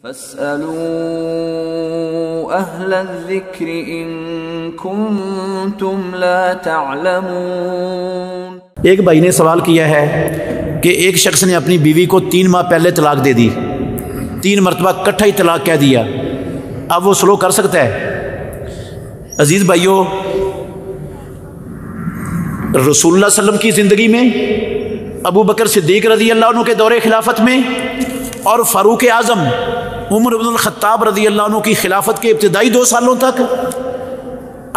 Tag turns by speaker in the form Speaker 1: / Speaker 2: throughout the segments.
Speaker 1: فاسألوا أهل الذكر إن كنتم لا تعلمون۔
Speaker 2: ایک بھائی نے سوال کیا ہے کہ ایک شخص نے اپنی بیوی کو 3 ماہ پہلے طلاق دے دی، 3 مرتبہ اکٹھا ہی طلاق کہہ دیا، اب وہ سلو کر سکتا ہے؟ عزیز بھائیو، رسول اللہ صلی اللہ علیہ وسلم کی زندگی میں، ابو بکر صدیق رضی اللہ عنہ کے دور خلافت میں، اور فاروق اعظم عمر بن الخطاب رضی اللہ عنہ کی خلافت کے ابتدائی 2 سالوں تک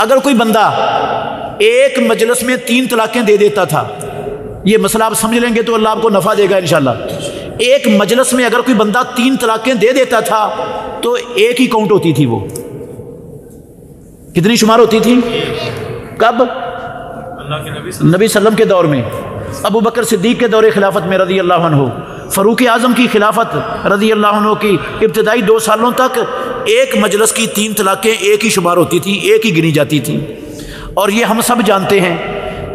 Speaker 2: اگر کوئی بندہ ایک مجلس میں 3 طلاقیں دے دیتا تھا، یہ مسئلہ آپ سمجھ لیں گے تو اللہ آپ کو نفع دے گا انشاءاللہ۔ ایک مجلس میں اگر کوئی بندہ 3 طلاقیں دے دیتا تھا تو ایک ہی کاؤنٹ ہوتی تھی، وہ کتنی شمار ہوتی تھی؟ کب؟ نبی صلی اللہ علیہ وسلم کے دور میں، ابو بکر صدیق کے دور خلافت میں رضی اللہ عنہ، فاروق اعظم کی خلافت رضی اللہ عنہ کی ابتدائی 2 سالوں تک ایک مجلس کی 3 طلاقیں ایک ہی شمار ہوتی تھی، ایک ہی گنی جاتی تھی۔ اور یہ ہم سب جانتے ہیں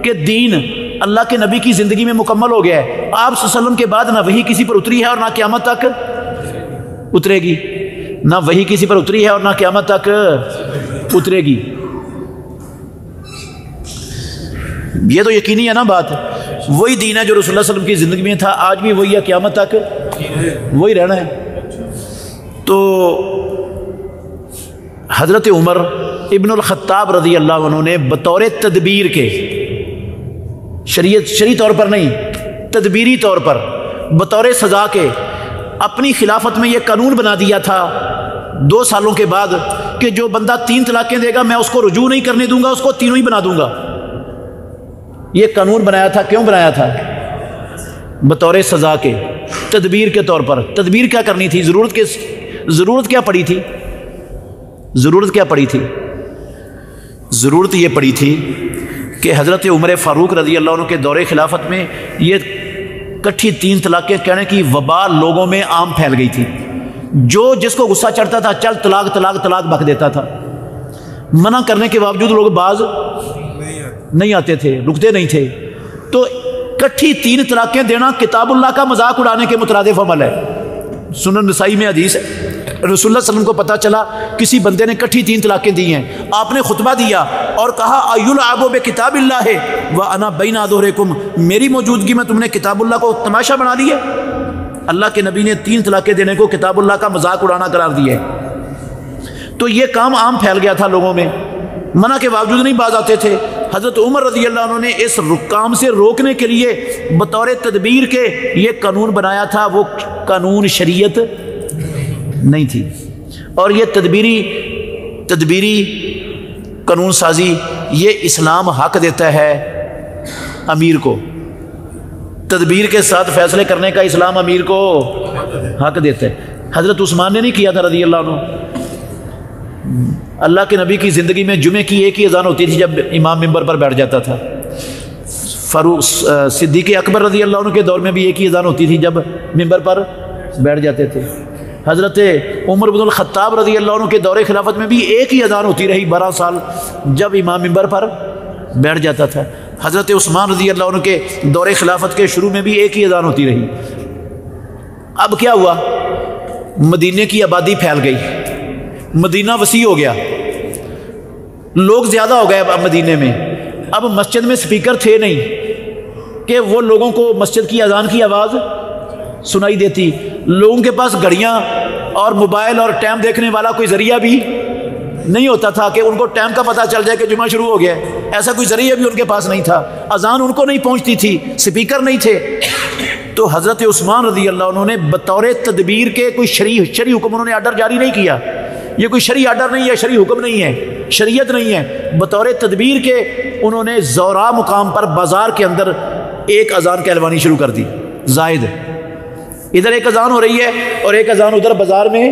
Speaker 2: کہ دین اللہ کے نبی کی زندگی میں مکمل ہو گیا ہے۔ آپ صلی اللہ علیہ وسلم کے بعد نہ وحی کسی پر اتری ہے اور نہ قیامت تک اترے گی، نہ وحی کسی پر اتری ہے اور نہ قیامت تک اترے گی۔ یہ تو یقینی ہے نا بات، وہی دین ہے جو رسول اللہ صلی اللہ علیہ وسلم کی زندگی میں تھا، آج بھی وہی ہے، قیامت تک وہی رہنا ہے۔ تو حضرت عمر ابن الخطاب رضی اللہ عنہ نے بطور تدبیر کے، شرعی طور پر نہیں، تدبیری طور پر بطور سزا کے اپنی خلافت میں یہ قانون بنا دیا تھا 2 سالوں کے بعد کہ جو بندہ 3 طلاقیں دے گا میں اس کو رجوع نہیں کرنے دوں گا، اس کو 3 ہی بنا دوں گا۔ یہ قانون بنایا تھا، کیوں بنایا تھا؟ بطور سزا کے، تدبیر کے طور پر۔ تدبیر کیا کرنی تھی؟ ضرورت کیا پڑی تھی؟ ضرورت کیا پڑی تھی؟ ضرورت یہ پڑی تھی کہ حضرت عمر فاروق رضی اللہ عنہ کے دور خلافت میں یہ کٹھی 3 طلاقیں کہنے کی وبا لوگوں میں عام پھیل گئی تھی۔ جو جس کو غصہ چڑھتا تھا چل طلاق طلاق طلاق بک دیتا تھا، منع کرنے کے باوجود لوگ باز نہیں آتے تھے، رکتے نہیں تھے۔ تو کٹھی 3 طلاقیں دینا کتاب اللہ کا مذاق اڑانے کے مترادف عمل ہے۔ سنن نسائی میں حدیث ہے، رسول اللہ صلی اللہ علیہ وسلم کو پتہ چلا کسی بندے نے کٹھی 3 طلاقیں دی ہیں، آپ نے خطبہ دیا اور کہا ایلعب بکتاب اللہ وانا بین اظہرکم، میری موجودگی میں تم نے کتاب اللہ کو تماشا بنا لیا۔ اللہ کے نبی نے 3 طلاقیں دینے کو کتاب اللہ کا مذاق اڑانا قرار دیا ہے۔ تو یہ کام عام پھیل گیا تھا لوگوں میں، منع کے باوجود نہیں باز آتے تھے۔ حضرت عمر رضی اللہ عنہ نے اس کام سے روکنے کے لیے بطور تدبیر کے یہ قانون بنایا تھا، وہ قانون شریعت نہیں تھی۔ اور یہ تدبیری قانون سازی یہ اسلام حق دیتا ہے امیر کو، تدبیر کے ساتھ فیصلے کرنے کا اسلام امیر کو حق دیتا ہے۔ حضرت عثمان نے نہیں کیا تھا رضی اللہ عنہ۔ اللہ کے نبی کی زندگی میں جمعے کی ایک ہی اذان ہوتی تھی جب امام ممبر پر بیٹھ جاتا تھا۔ فاروق صدیق اکبر رضی اللہ عنہ کے دور میں بھی ایک ہی اذان ہوتی تھی جب ممبر پر بیٹھ جاتے تھے۔ حضرت عمر بن الخطاب رضی اللہ عنہ کے دور خلافت میں بھی ایک ہی اذان ہوتی رہی 12 سال جب امام ممبر پر بیٹھ جاتا تھا۔ حضرت عثمان رضی اللہ عنہ کے دور خلافت کے شروع میں بھی ایک ہی اذان ہوتی رہی۔ اب کیا ہوا؟ مدینے کی آبادی پھیل گئی، مدینہ وسیع ہو گیا، لوگ زیادہ ہو گئے اب مدینے میں۔ اب مسجد میں سپیکر تھے نہیں کہ وہ لوگوں کو مسجد کی اذان کی آواز سنائی دیتی، لوگوں کے پاس گھڑیاں اور موبائل اور ٹائم دیکھنے والا کوئی ذریعہ بھی نہیں ہوتا تھا کہ ان کو ٹائم کا پتہ چل جائے کہ جمعہ شروع ہو گیا ہے، ایسا کوئی ذریعہ بھی ان کے پاس نہیں تھا، اذان ان کو نہیں پہنچتی تھی، سپیکر نہیں تھے۔ تو حضرت عثمان رضی اللہ عنہ نے بطور تدبیر کے کوئی شرعی حکم انہوں نے آرڈر جاری نہیں کیا، یہ کوئی شرعی آرڈر نہیں ہے، شرعی حکم نہیں ہے، شریعت نہیں ہے، بطور تدبیر کے انہوں نے زورا مقام پر بازار کے اندر ایک اذان کہلوانی شروع کر دی، زائد، ادھر ایک اذان ہو رہی ہے اور ایک اذان ادھر بازار میں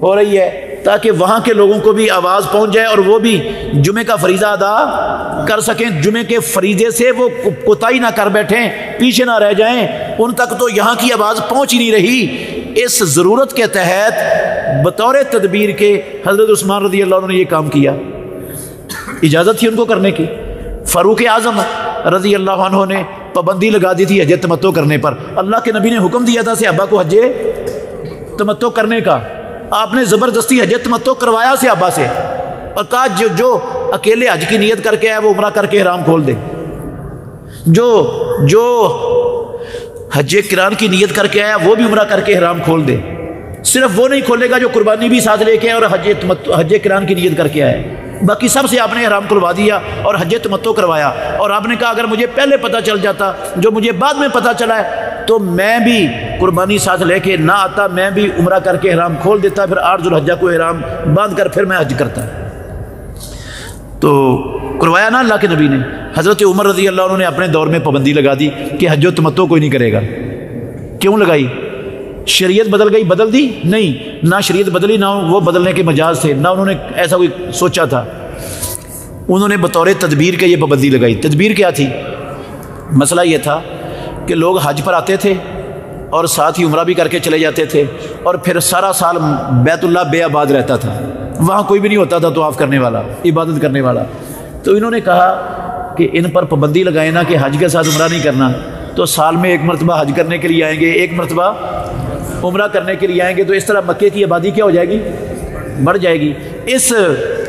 Speaker 2: ہو رہی ہے، تاکہ وہاں کے لوگوں کو بھی آواز پہنچ جائے اور وہ بھی جمعے کا فریضہ ادا کر سکیں، جمعے کے فریضے سے وہ کوتاہی نہ کر بیٹھیں، پیچھے نہ رہ جائیں، ان تک تو یہاں کی آواز پہنچ ہی نہیں رہی۔ اس ضرورت کے تحت بطور تدبیر کے حضرت عثمان رضی اللہ عنہ نے یہ کام کیا، اجازت تھی ان کو کرنے کی۔ فاروق اعظم رضی اللہ عنہ نے پابندی لگا دی تھی حج تمتع کرنے پر، اللہ کے نبی نے حکم دیا تھا صحابہ کو حج تمتع کرنے کا، آپ نے زبردستی حج تمتع کروایا صحابہ سے اور کہا جو اکیلے حج کی نیت کر کے آئے وہ عمرہ کر کے احرام کھول دے، جو حج قران کی نیت کر کے آیا وہ بھی عمرہ کر کے احرام کھول دے۔ صرف وہ نہیں کھولے گا جو قربانی بھی ساتھ لے کے آئے اور حج قران کی نیت کر کے آئے، باقی سب سے آپ نے احرام کھلوا دیا اور حج تمتع کروایا۔ اور آپ نے کہا اگر مجھے پہلے پتہ چل جاتا جو مجھے بعد میں پتہ چلا ہے تو میں بھی قربانی ساتھ لے کے نہ آتا، میں بھی عمرہ کر کے احرام کھول دیتا، پھر 8 ذوالحجہ کو احرام باندھ کر پھر میں حج کرتا۔ تو کروایا نا اللہ کے نبی نے۔ حضرت عمر رضی اللہ عنہ نے اپنے دور میں پابندی لگا دی کہ حج و تمتع کوئی نہیں کرے گا۔ کیوں لگائی؟ شریعت بدل گئی؟ بدل دی؟ نہیں، نہ شریعت بدلی، نہ وہ بدلنے کے مجاز تھے، نہ انہوں نے ایسا کوئی سوچا تھا، انہوں نے بطور تدبیر کے یہ پابندی لگائی۔ تدبیر کیا تھی؟ مسئلہ یہ تھا کہ لوگ حج پر آتے تھے اور ساتھ ہی عمرہ بھی کر کے چلے جاتے تھے، اور پھر سارا سال بیت اللہ بے آباد رہتا تھا، وہاں کوئی بھی نہیں ہوتا تھا طواف کرنے والا، عبادت کرنے والا۔ تو انہوں نے کہا کہ ان پر پابندی لگائے نا کہ حج کے ساتھ عمرہ نہیں کرنا، تو سال میں 1 مرتبہ حج کرنے کے لیے آئیں گے، 1 مرتبہ عمرہ کرنے کے لیے آئیں گے، تو اس طرح مکے کی آبادی کیا ہو جائے گی؟ بڑھ جائے گی۔ اس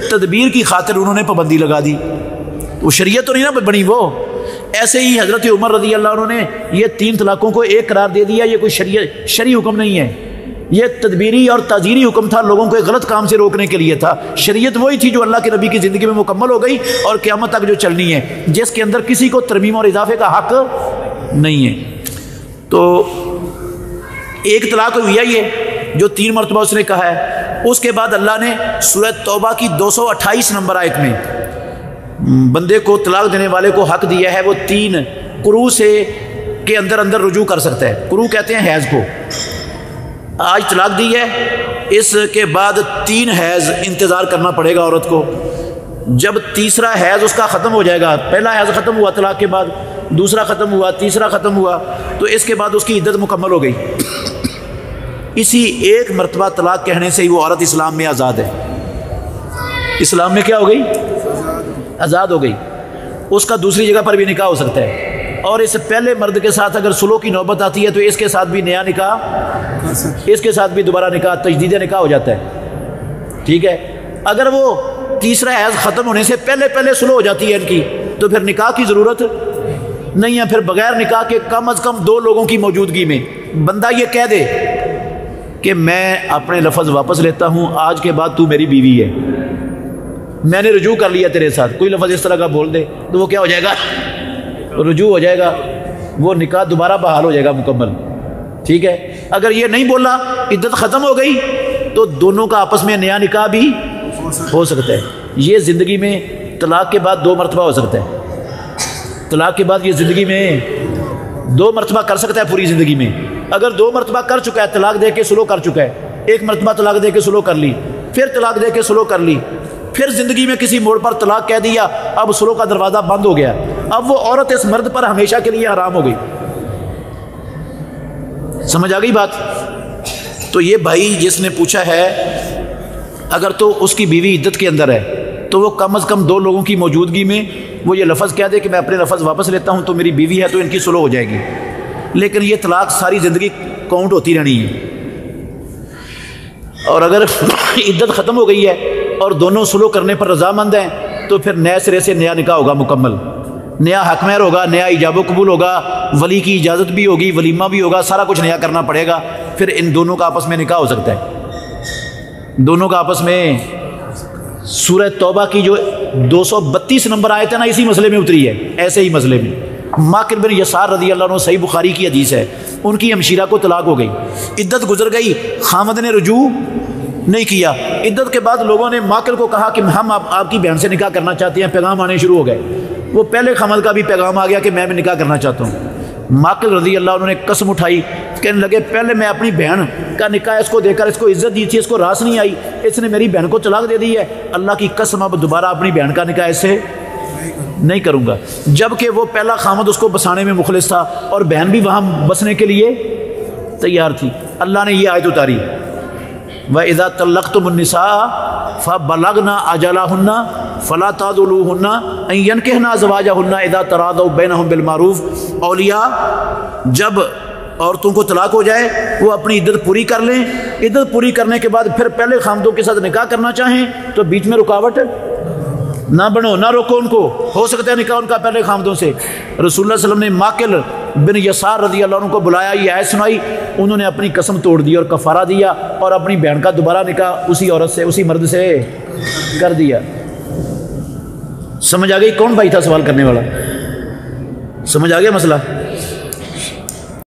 Speaker 2: تدبیر کی خاطر انہوں نے پابندی لگا دی، وہ شریعت تو نہیں نا بنی وہ۔ ایسے ہی حضرت عمر رضی اللہ عنہ نے یہ 3 طلاقوں کو ایک قرار دے دیا، یہ کوئی شرعی حکم نہیں ہے، یہ تدبیری اور تعزیری حکم تھا، لوگوں کو ایک غلط کام سے روکنے کے لیے تھا۔ شریعت وہی تھی جو اللہ کے نبی کی زندگی میں مکمل ہو گئی اور قیامت تک جو چلنی ہے، جس کے اندر کسی کو ترمیم اور اضافے کا حق نہیں ہے۔ تو ایک طلاق ہوئی ہے یہ جو 3 مرتبہ اس نے کہا ہے۔ اس کے بعد اللہ نے سورہ توبہ کی 228 نمبر آیت میں بندے کو طلاق دینے والے کو حق دیا ہے، وہ 3 قروء سے کے اندر رجوع کر سکتا ہے۔ قروء کہتے ہیں حیض کو۔ آج طلاق دی ہے، اس کے بعد 3 حیض انتظار کرنا پڑے گا عورت کو۔ جب تیسرا حیض اس کا ختم ہو جائے گا، پہلا حیض ختم ہوا طلاق کے بعد، دوسرا ختم ہوا، تیسرا ختم ہوا، تو اس کے بعد اس کی عدت مکمل ہو گئی۔ اسی 1 مرتبہ طلاق کہنے سے ہی وہ عورت اسلام میں آزاد ہے۔ اسلام میں کیا ہو گئی؟ آزاد ہو گئی۔ اس کا دوسری جگہ پر بھی نکاح ہو سکتا ہے، اور اس پہلے مرد کے ساتھ اگر سلو کی نوبت آتی ہے تو اس کے ساتھ بھی نیا نکاح، اس کے ساتھ بھی دوبارہ نکاح، تجدید نکاح ہو جاتا ہے۔ ٹھیک ہے، اگر وہ تیسرا حیض ختم ہونے سے پہلے سلو ہو جاتی ہے ان کی، تو پھر نکاح کی ضرورت نہیں ہے۔ پھر بغیر نکاح کے کم از کم 2 لوگوں کی موجودگی میں بندہ یہ کہہ دے کہ میں اپنے لفظ واپس لیتا ہوں، آج کے بعد تو میری بیوی ہے، میں نے رجوع کر لیا تیرے ساتھ، کوئی لفظ اس طرح کا بول دے تو وہ کیا ہو جائے گا؟ رجوع ہو جائے گا، وہ نکاح دوبارہ بحال ہو جائے گا مکمل۔ ٹھیک ہے، اگر یہ نہیں بولا، عدت ختم ہو گئی، تو دونوں کا آپس میں نیا نکاح بھی ہو سکتا ہے۔ یہ زندگی میں طلاق کے بعد 2 مرتبہ ہو سکتا ہے۔ طلاق کے بعد یہ زندگی میں 2 مرتبہ کر سکتا ہے پوری زندگی میں۔ اگر 2 مرتبہ کر چکا ہے، طلاق دے کے سلو کر چکا ہے، 1 مرتبہ طلاق دے کے سلو کر لی، پھر طلاق دے کے سلو کر لی، پھر زندگی میں کسی موڑ پر طلاق کہہ دیا، اب سلو کا دروازہ بند ہو گیا، اب وہ عورت اس مرد پر ہمیشہ کے لیے حرام ہو گئی۔ سمجھ آ گئی بات؟ تو یہ بھائی جس نے پوچھا ہے، اگر تو اس کی بیوی عدت کے اندر ہے تو وہ کم از کم 2 لوگوں کی موجودگی میں وہ یہ لفظ کہہ دے کہ میں اپنے لفظ واپس لیتا ہوں، تو میری بیوی ہے تو ان کی سلو ہو جائے گی۔ لیکن یہ طلاق ساری زندگی کاؤنٹ ہوتی رہنی ہے، اور اگر عدت ختم ہو گئی ہے اور دونوں سلو کرنے پر رضامند ہیں تو پھر نئے سرے سے نیا نکاح ہوگا مکمل، نیا حق مہر ہوگا، نیا ایجاب و قبول ہوگا، ولی کی اجازت بھی ہوگی، ولیمہ بھی ہوگا، سارا کچھ نیا کرنا پڑے گا، پھر ان دونوں کا آپس میں نکاح ہو سکتا ہے۔ دونوں کا آپس میں سورہ توبہ کی جو 232 نمبر آیت ہے نا، اسی مسئلے میں اتری ہے، ایسے ہی مسئلے میں۔ ماکر بن یسار رضی اللہ عنہ، صحیح بخاری کی حدیث ہے، ان کی ہمشیرہ کو طلاق ہو گئی، عدت گزر گئی، خامد نے رجوع نہیں کیا۔ عدت کے بعد لوگوں نے ماکر کو کہا کہ ہم آپ کی بہن سے نکاح کرنا چاہتے ہیں، پیغام آنے شروع ہو گئے۔ وہ پہلے خامد کا بھی پیغام آ گیا کہ میں بھی نکاح کرنا چاہتا ہوں۔ ماکر رضی اللہ عنہ نے قسم اٹھائی، کہنے لگے پہلے میں اپنی بہن کا نکاح اس کو دے کر اس کو عزت دی تھی، اس کو راس نہیں آئی، اس نے میری بہن کو طلاق دے دی ہے، اللہ کی قسم اب دوبارہ اپنی بہن کا نکاح اس سے نہیں کروں گا۔ جبکہ وہ پہلا خامد اس کو بسانے میں مخلص تھا اور بہن بھی وہاں بسنے کے لیے تیار تھی۔ اللہ نے یہ آیت اتاری، وَإِذَا طَلَّقْتُمُ النِّسَاءَ فَبَلَغْنَ أَجَلَهُنَّ فَلَا تَعْضُلُوهُنَّ أَن يَنكِحْنَ أَزْوَاجَهُنَّ إِذَا تَرَاضَوْا بَيْنَهُم بِالْمَعْرُوفِ۔ اولیاء جب عورتوں کو طلاق ہو جائے وہ اپنی عدت پوری کر لیں، عدت پوری کرنے کے بعد پھر پہلے خامدوں کے ساتھ نکاح کرنا چاہیں تو بیچ میں رکاوٹ نہ بنو، نہ روکو ان کو، ہو سکتا ہے نکاح ان کا پہلے خامدوں سے۔ رسول اللہ صلی اللہ علیہ وسلم نے ماکل بن یسار رضی اللہ عنہ کو بلایا، یہ آیت سنائی، انہوں نے اپنی قسم توڑ دی اور کفارہ دیا اور اپنی بہن کا دوبارہ نکاح اسی عورت سے، اسی مرد سے کر دیا۔ سمجھ آ گئی کون بھائی تھا سوال کرنے والا؟ سمجھ آ گیا مسئلہ؟